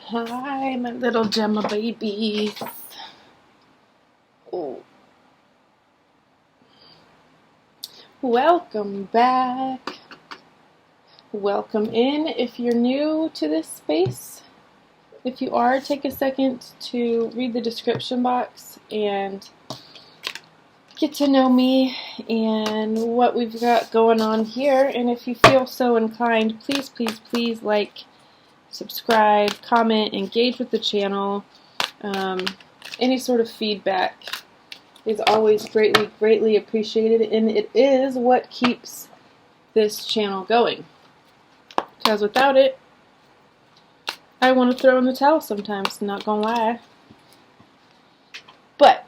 Hi, my little Gemma babies. Oh. Welcome back. Welcome in if you're new to this space. If you are, take a second to read the description box and get to know me and what we've got going on here. And if you feel so inclined, please like, subscribe, comment, engage with the channel. Any sort of feedback is always greatly appreciated, and it is what keeps this channel going. Because without it, I want to throw in the towel sometimes, not gonna lie. But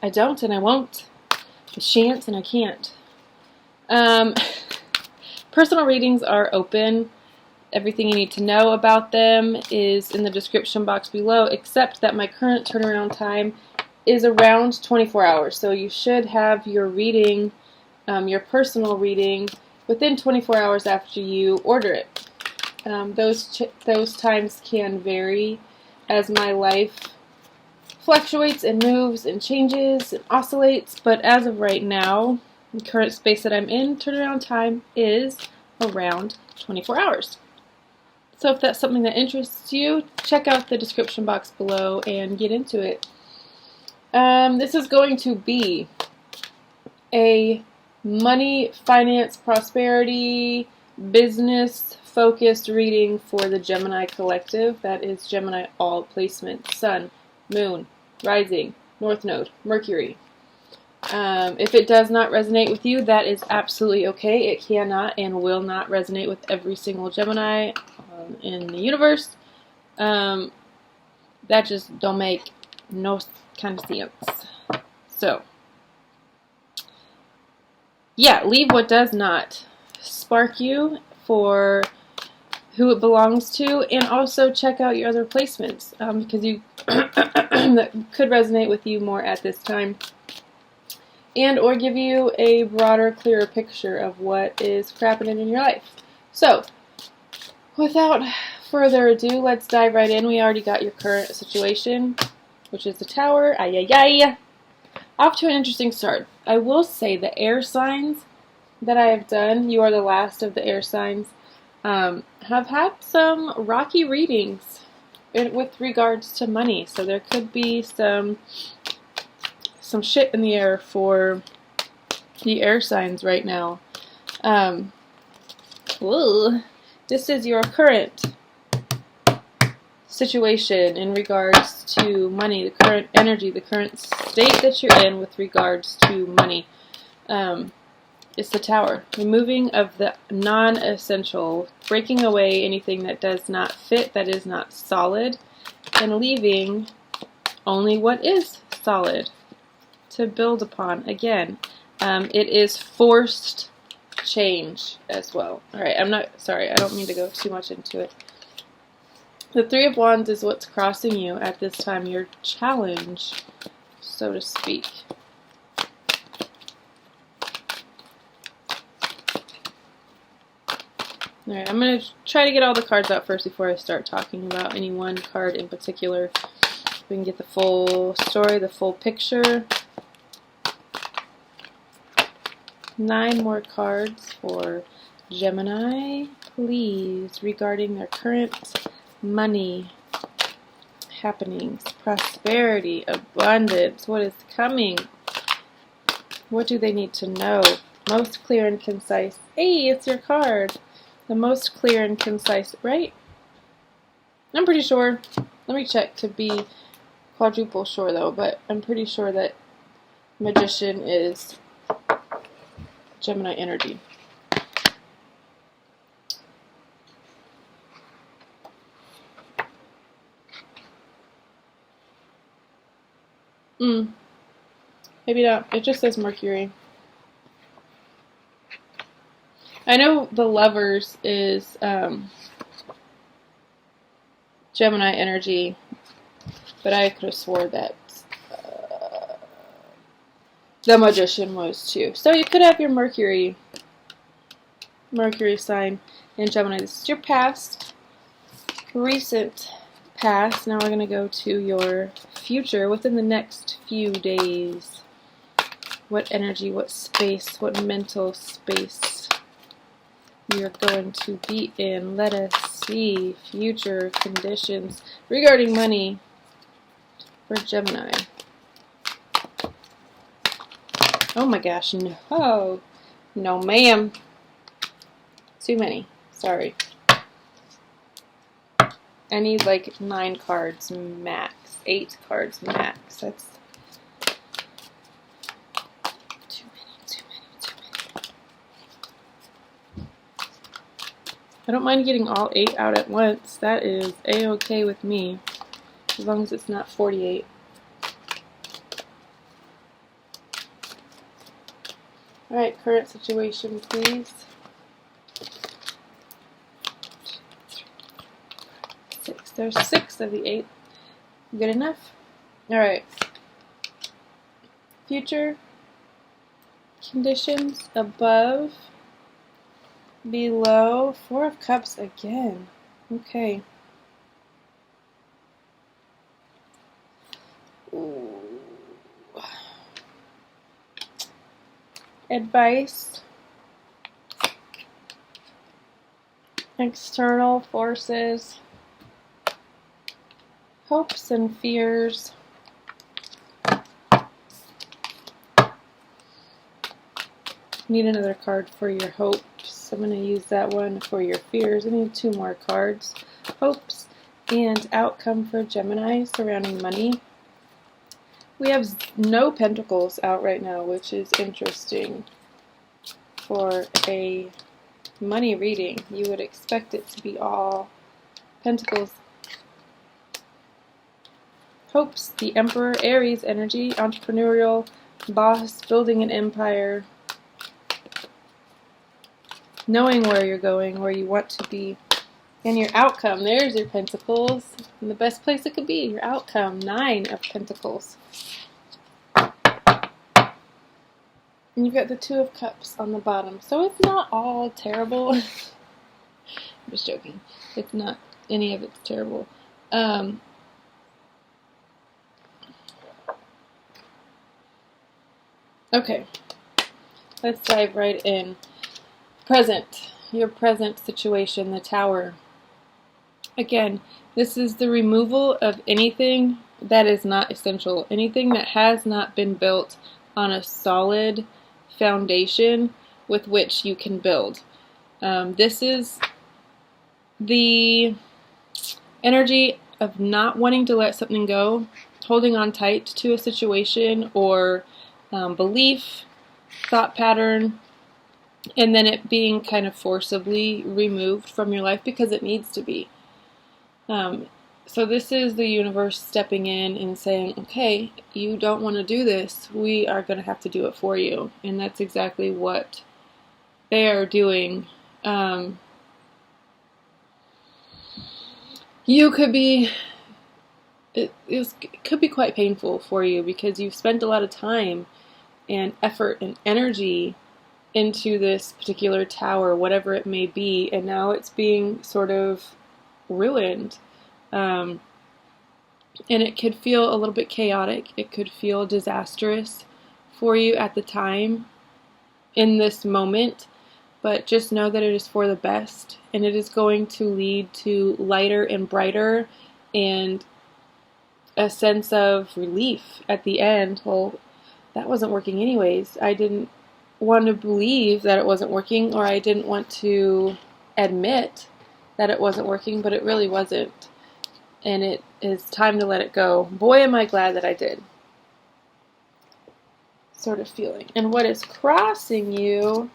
I don't and I won't. I shan't and I can't. Personal readings are open. Everything you need to know about them is in the description box below, except that my current turnaround time is around 24 hours. So you should have your reading, your personal reading, within 24 hours after you order it. Those times can vary as my life fluctuates and moves and changes and oscillates, but as of right now, the current space that I'm in, turnaround time is around 24 hours. So if that's something that interests you, check out the description box below and get into it. This is going to be a money, finance, prosperity, business focused reading for the Gemini collective. That is Gemini all placement, Sun, Moon, Rising, North Node, Mercury. If it does not resonate with you, that is absolutely okay. It cannot and will not resonate with every single Gemini in the universe. That just don't make no kind of sense. So, yeah, leave what does not spark you for who it belongs to, and also check out your other placements because you that could resonate with you more at this time, and or give you a broader, clearer picture of what is happening in your life. So, without further ado, let's dive right in. We already got your current situation, which is the Tower. Off to an interesting start. I will say the air signs that I have done, you are the last of the air signs, have had some rocky readings with regards to money. So there could be some shit in the air for the air signs right now. This is your current situation in regards to money, the current energy, the current state that you're in with regards to money. It's the Tower. Removing of the non-essential, breaking away anything that does not fit, that is not solid, and leaving only what is solid to build upon. Again, it is forced change as well. Alright, I don't mean to go too much into it. The Three of Wands is what's crossing you at this time, your challenge, so to speak. Alright, I'm going to try to get all the cards out first before I start talking about any one card in particular. We can get the full story, the full picture. 9 more cards for Gemini, please, regarding their current money happenings, prosperity, abundance, what is coming, what do they need to know? Most clear and concise. Hey, it's your card. The most clear and concise, right? I'm pretty sure. Let me check to be quadruple sure though, but I'm pretty sure that Magician is Gemini energy. Maybe not. It just says Mercury. I know the Lovers is Gemini energy, but I could have swore that the Magician was too. So you could have your Mercury sign in Gemini. This is your past. recent past. Now we're going to go to your future within the next few days. What energy, what space, what mental space you're going to be in. Let us see future conditions regarding money for Gemini. Oh my gosh, no. No, ma'am. Too many. Sorry. I need like 9 cards max. 8 cards max. That's too many. I don't mind getting all 8 out at once. That is a-okay with me. As long as it's not 48. Alright, current situation, please. 6. There's 6 of the 8. Good enough? Alright. Future conditions above, below. 4 of Cups again. Okay. Ooh. Advice. External forces. Hopes and fears. Need another card for your hopes. I'm going to use that one for your fears. I need 2 more cards. Hopes and outcome for Gemini surrounding money. We have no pentacles out right now, which is interesting for a money reading. You would expect it to be all pentacles. Hopes, the Emperor, Aries energy, entrepreneurial, boss, building an empire, knowing where you're going, where you want to be, and your outcome. There's your pentacles. In the best place it could be, your outcome. 9 of Pentacles. And you've got the 2 of Cups on the bottom. So it's not all terrible. I'm just joking. It's not any of it's terrible. Okay. Let's dive right in. Present. Your present situation, the Tower. Again, this is the removal of anything that is not essential. Anything that has not been built on a solid foundation with which you can build. This is the energy of not wanting to let something go, holding on tight to a situation or belief, thought pattern, and then it being kind of forcibly removed from your life because it needs to be. So this is the universe stepping in and saying, okay, you don't want to do this. We are going to have to do it for you. And that's exactly what they are doing. You could be, it could be quite painful for you because you've spent a lot of time and effort and energy into this particular tower, whatever it may be, and now it's being sort of ruined. And it could feel a little bit chaotic. It could feel disastrous for you at the time in this moment, but just know that it is for the best, and it is going to lead to lighter and brighter and a sense of relief at the end. Well, that wasn't working anyways. I didn't want to believe that it wasn't working, or I didn't want to admit that it wasn't working, but it really wasn't. And it is time to let it go. Boy, am I glad that I did. Sort of feeling. And what is crossing you?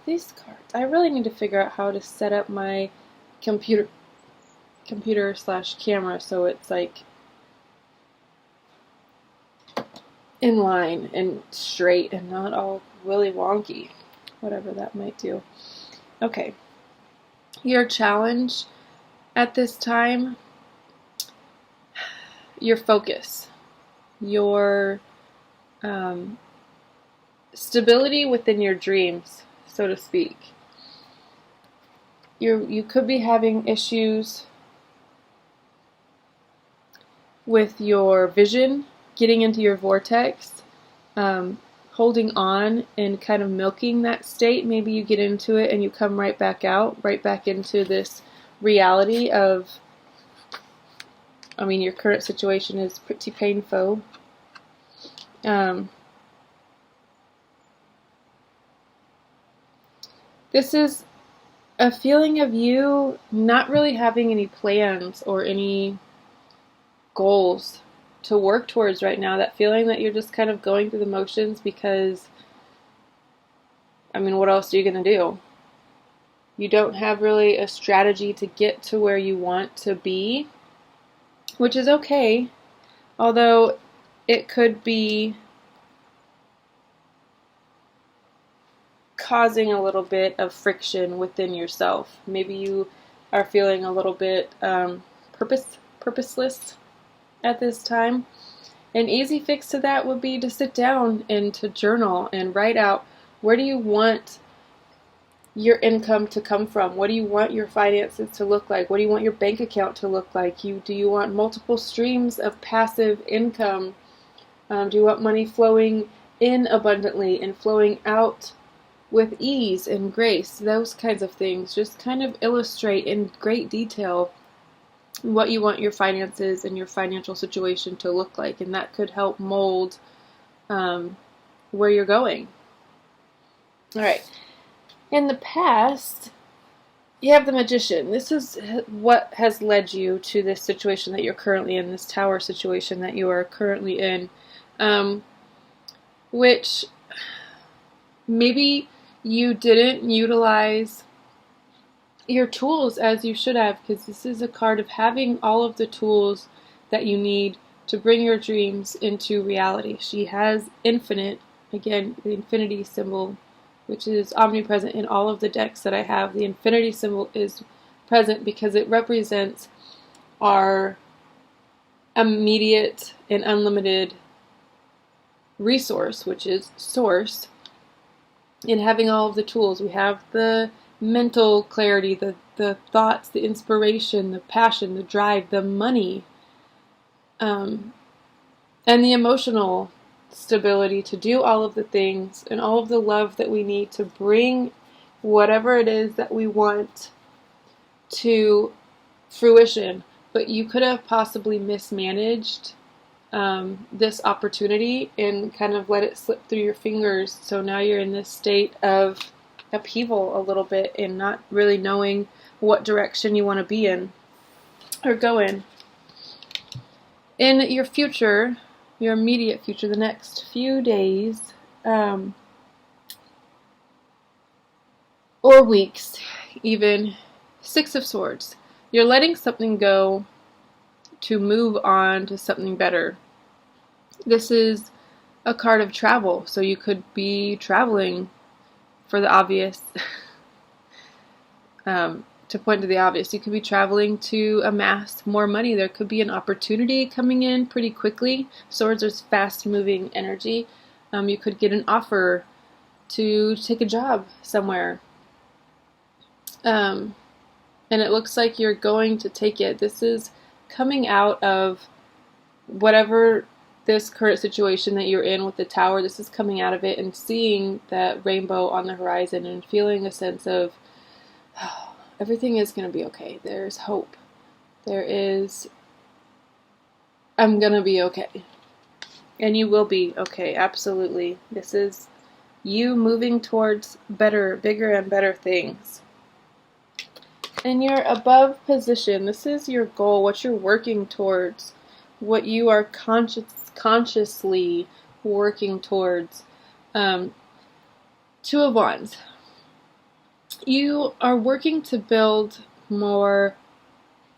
These cards. I really need to figure out how to set up my computer / camera so it's like in line and straight and not all really wonky. Whatever that might do. Okay. Your challenge at this time, your focus, your stability within your dreams, so to speak. You could be having issues with your vision, getting into your vortex, holding on and kind of milking that state. Maybe you get into it and you come right back out, right back into this reality of, I mean, your current situation is pretty painful. This is a feeling of you not really having any plans or any goals to work towards right now. That feeling that you're just kind of going through the motions because, I mean, what else are you going to do? You don't have really a strategy to get to where you want to be, which is okay, although it could be causing a little bit of friction within yourself. Maybe you are feeling a little bit purposeless at this time. An easy fix to that would be to sit down and to journal and write out, where do you want your income to come from? What do you want your finances to look like? What do you want your bank account to look like? Do you want multiple streams of passive income? Do you want money flowing in abundantly and flowing out with ease and grace? Those kinds of things. Just kind of illustrate in great detail what you want your finances and your financial situation to look like, and that could help mold where you're going. All right. In the past, you have the Magician. This is what has led you to this situation that you're currently in, this tower situation that you are currently in, which maybe you didn't utilize your tools as you should have, because this is a card of having all of the tools that you need to bring your dreams into reality. She has infinite, again, the infinity symbol, which is omnipresent in all of the decks that I have. The infinity symbol is present because it represents our immediate and unlimited resource, which is source. In having all of the tools, we have the mental clarity, the thoughts, the inspiration, the passion, the drive, the money, and the emotional stability to do all of the things and all of the love that we need to bring whatever it is that we want to fruition. But you could have possibly mismanaged this opportunity and kind of let it slip through your fingers. So now you're in this state of upheaval a little bit and not really knowing what direction you want to be in or go in. In your future, your immediate future, the next few days or weeks, even, Six of Swords. You're letting something go to move on to something better. This is a card of travel, so you could be traveling for the obvious, to point to the obvious. You could be traveling to amass more money. There could be an opportunity coming in pretty quickly. Swords is fast-moving energy. You could get an offer to take a job somewhere. And it looks like you're going to take it. This is coming out of whatever this current situation that you're in with the tower. This is coming out of it and seeing that rainbow on the horizon and feeling a sense of, oh, everything is going to be okay. There's hope. I'm going to be okay. And you will be okay, absolutely. This is you moving towards better, bigger and better things. In your above position, this is your goal, what you're working towards, what you are consciously working towards. Two of Wands. You are working to build more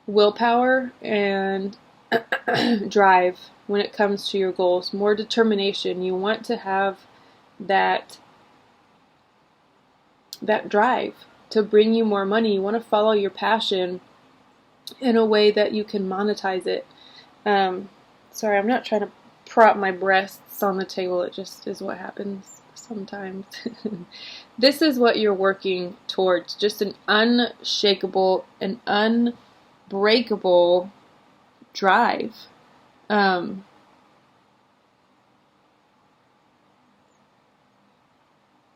willpower and drive when it comes to your goals, more determination. You want to have that drive to bring you more money. You want to follow your passion in a way that you can monetize it. Sorry, I'm not trying to prop my breasts on the table. It just is what happens sometimes. this is what you're working towards, just an unshakable, an unbreakable drive.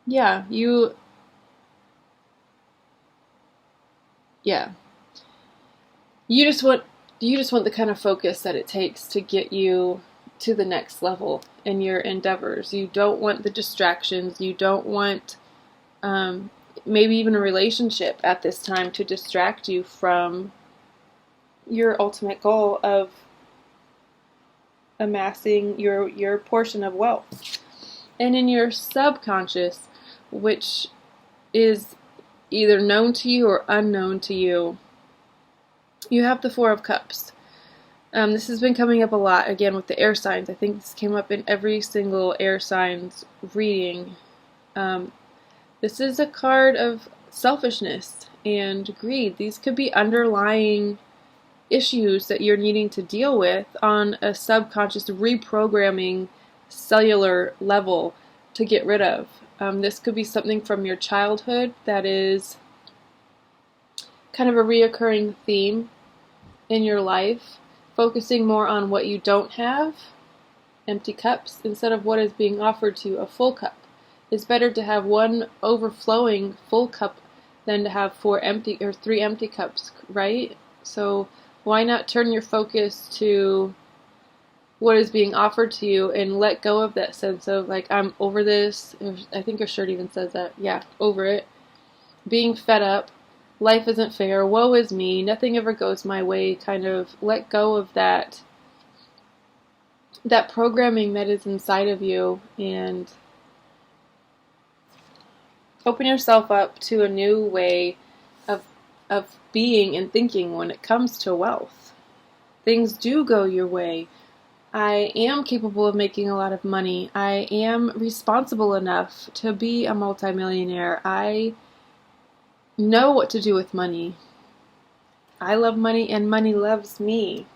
Yeah, you just want the kind of focus that it takes to get you to the next level in your endeavors. You don't want the distractions. You don't want maybe even a relationship at this time to distract you from your ultimate goal of amassing your portion of wealth. And in your subconscious, which is either known to you or unknown to you, you have the Four of Cups. This has been coming up a lot, again, with the air signs. I think this came up in every single air signs reading. This is a card of selfishness and greed. These could be underlying issues that you're needing to deal with on a subconscious reprogramming cellular level to get rid of. This could be something from your childhood that is kind of a reoccurring theme in your life, focusing more on what you don't have, empty cups, instead of what is being offered to you, a full cup. It's better to have one overflowing full cup than to have 3 empty cups, right? So why not turn your focus to what is being offered to you and let go of that sense of, like, I'm over this. I think your shirt even says that. Yeah, over it. Being fed up. Life isn't fair. Woe is me. Nothing ever goes my way. Kind of let go of that programming that is inside of you and open yourself up to a new way of being and thinking when it comes to wealth. Things do go your way. I am capable of making a lot of money. I am responsible enough to be a multimillionaire. I know what to do with money. I love money and money loves me.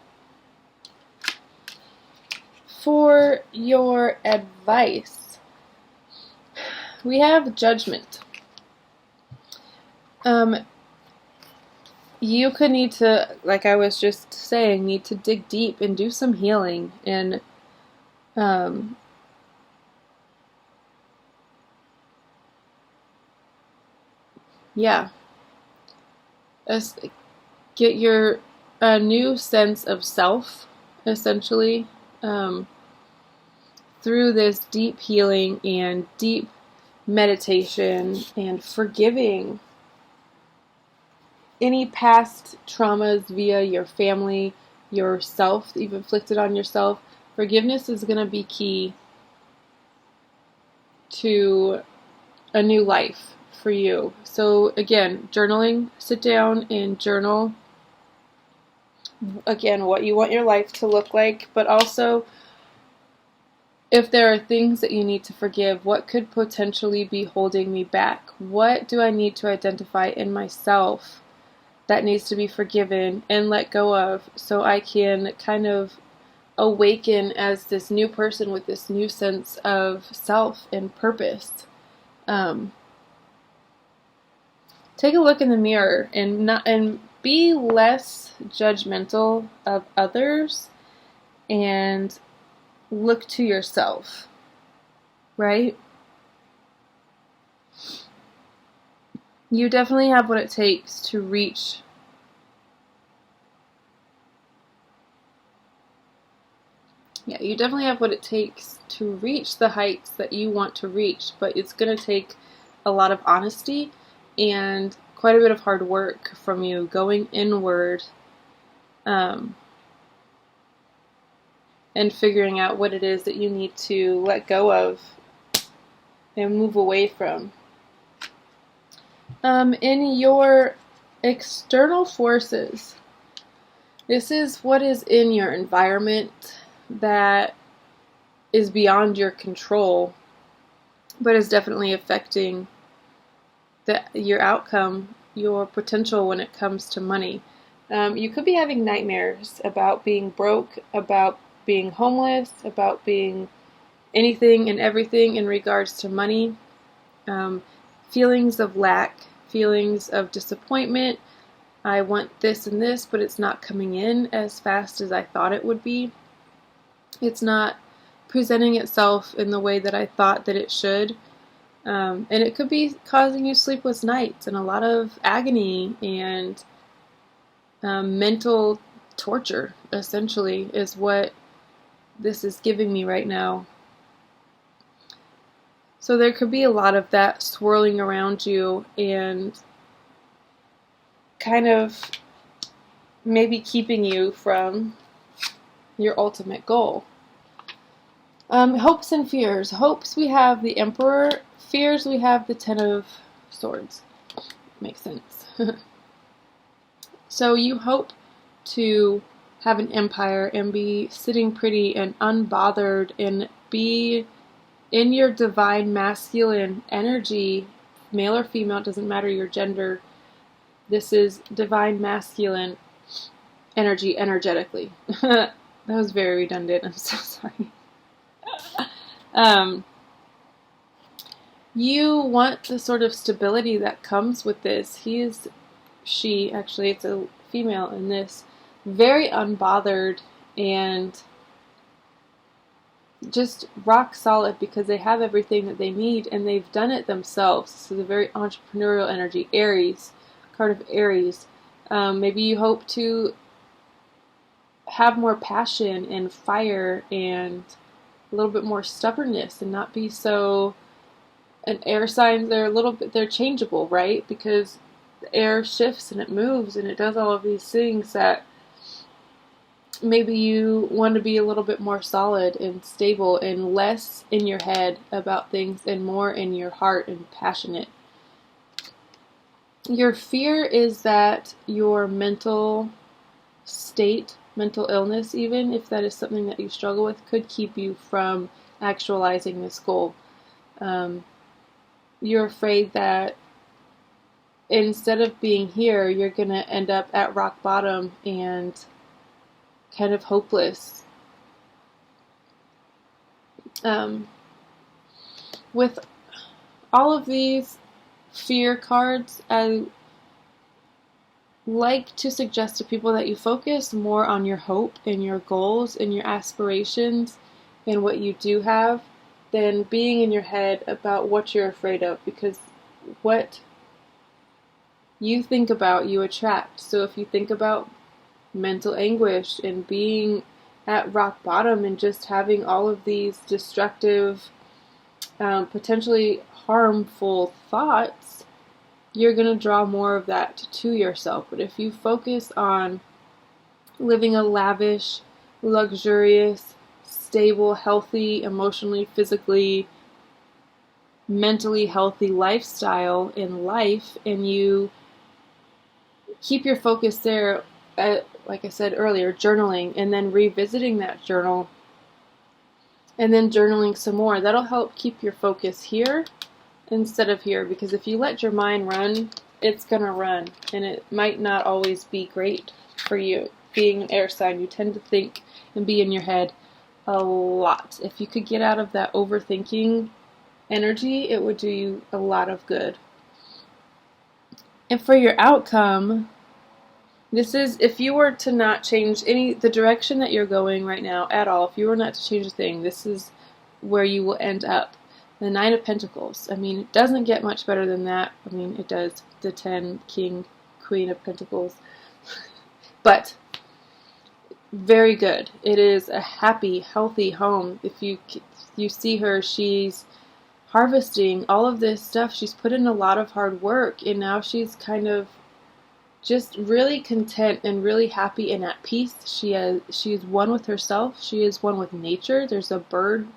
For your advice, we have Judgment. You could need to, like I was just saying, need to dig deep and do some healing and get your new sense of self, essentially, through this deep healing and deep meditation and forgiving any past traumas via your family, yourself, that you've inflicted on yourself. Forgiveness is going to be key to a new life for you. So again, journaling, sit down and journal, again, what you want your life to look like, but also if there are things that you need to forgive, what could potentially be holding me back? What do I need to identify in myself that needs to be forgiven and let go of so I can kind of awaken as this new person with this new sense of self and purpose? Take a look in the mirror and be less judgmental of others and look to yourself, right? You definitely have what it takes to reach you definitely have what it takes to reach the heights that you want to reach, but it's going to take a lot of honesty and quite a bit of hard work from you going inward and figuring out what it is that you need to let go of and move away from. In your external forces, this is what is in your environment that is beyond your control, but is definitely affecting your outcome, your potential when it comes to money. You could be having nightmares about being broke, about being homeless, about being anything and everything in regards to money. feelings of lack, feelings of disappointment. I want this and this, but it's not coming in as fast as I thought it would be. It's not presenting itself in the way that I thought that it should. And it could be causing you sleepless nights and a lot of agony and mental torture, essentially, is what this is giving me right now. So there could be a lot of that swirling around you and kind of maybe keeping you from your ultimate goal. Hopes and fears. Hopes, we have the Emperor. Fears, we have the Ten of Swords. Makes sense. So you hope to have an empire and be sitting pretty and unbothered and be in your divine masculine energy, male or female, it doesn't matter your gender. This is divine masculine energy energetically. That was very redundant. I'm so sorry. You want the sort of stability that comes with this. She, actually, it's a female in this, very unbothered and just rock solid because they have everything that they need and they've done it themselves. So the very entrepreneurial energy. Aries, card of Aries. Maybe you hope to have more passion and fire and a little bit more stubbornness and not be so. And air signs, they're changeable, right? Because the air shifts and it moves and it does all of these things that maybe you want to be a little bit more solid and stable and less in your head about things and more in your heart and passionate. Your fear is that your mental state, mental illness even, if that is something that you struggle with, could keep you from actualizing this goal. You're afraid that instead of being here, you're going to end up at rock bottom and kind of hopeless. With all of these fear cards, I like to suggest to people that you focus more on your hope and your goals and your aspirations and what you do have than being in your head about what you're afraid of, because what you think about, you attract. So if you think about mental anguish and being at rock bottom and just having all of these destructive, potentially harmful thoughts, you're going to draw more of that to yourself. But if you focus on living a lavish, luxurious, stable, healthy, emotionally, physically, mentally healthy lifestyle in life, and you keep your focus there, like I said earlier, journaling, and then revisiting that journal, and then journaling some more, that'll help keep your focus here instead of here, because if you let your mind run, it's gonna run, and it might not always be great for you. Being an air sign, you tend to think and be in your head a lot. If you could get out of that overthinking energy, it would do you a lot of good. And for your outcome, this is, if you were to not change the direction that you're going right now at all, if you were not to change a thing, this is where you will end up. The Nine of Pentacles. I mean, it doesn't get much better than that. I mean, it does. The 10, King, Queen of Pentacles. But very good. It is a happy, healthy home. If you see her, she's harvesting all of this stuff. She's put in a lot of hard work, and now she's kind of just really content and really happy and at peace. She is one with herself. She is one with nature. There's a bird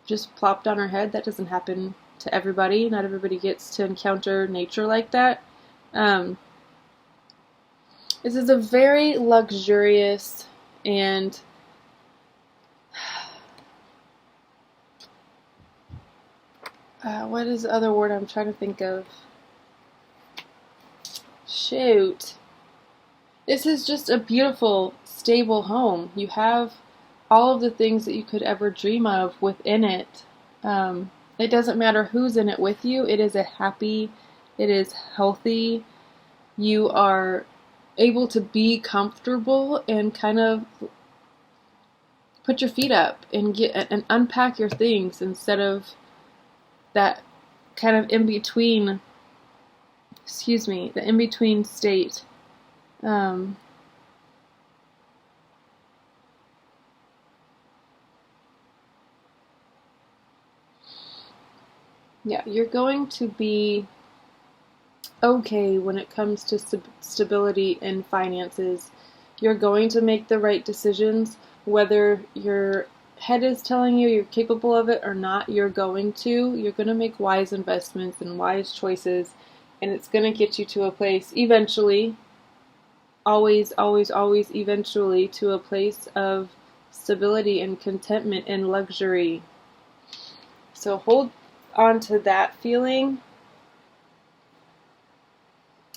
just plopped on her head. That doesn't happen to everybody. Not everybody gets to encounter nature like that. This is a very luxurious and what is the other word I'm trying to think of? Shoot. This is just a beautiful, stable home. You have all of the things that you could ever dream of within it. And It doesn't matter who's in it with you. It is a happy, it is healthy. You are able to be comfortable and kind of put your feet up and unpack your things instead of that kind of in between. The in between state. Yeah, you're going to be okay when it comes to stability and finances. You're going to make the right decisions, whether your head is telling you you're capable of it or not. You're going to make wise investments and wise choices, and it's going to get you to a place eventually, always, always, always eventually, to a place of stability and contentment and luxury. So hold on to that feeling.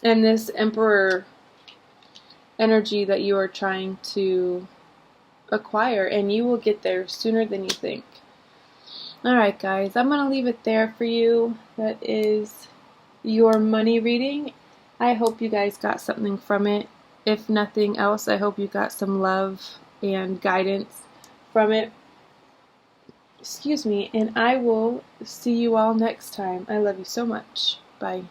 And this Emperor energy that you are trying to acquire, and you will get there sooner than you think. Alright guys, I'm going to leave it there for you. That is your money reading. I hope you guys got something from it. If nothing else, I hope you got some love and guidance from it. And I will see you all next time. I love you so much. Bye.